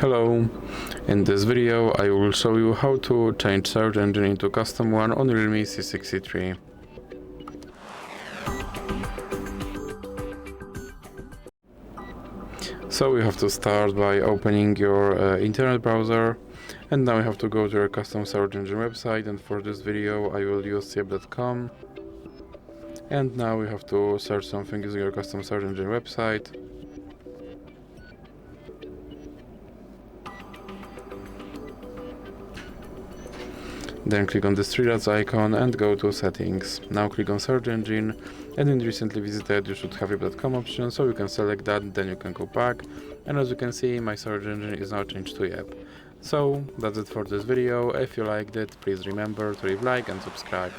Hello, in this video I will show you how to change search engine into custom one on REALME C63. So you have to start by opening your internet browser, and now you have to go to your custom search engine website, and for this video I will use yep.com. And now you have to search something using your custom search engine website. Then click on this three dots icon and go to settings. Now click on search engine, and in recently visited you should have yep.com option, so you can select that, then you can go back, and as you can see my search engine is now changed to Yep. So that's it for this video. If you liked it, please remember to leave like and subscribe.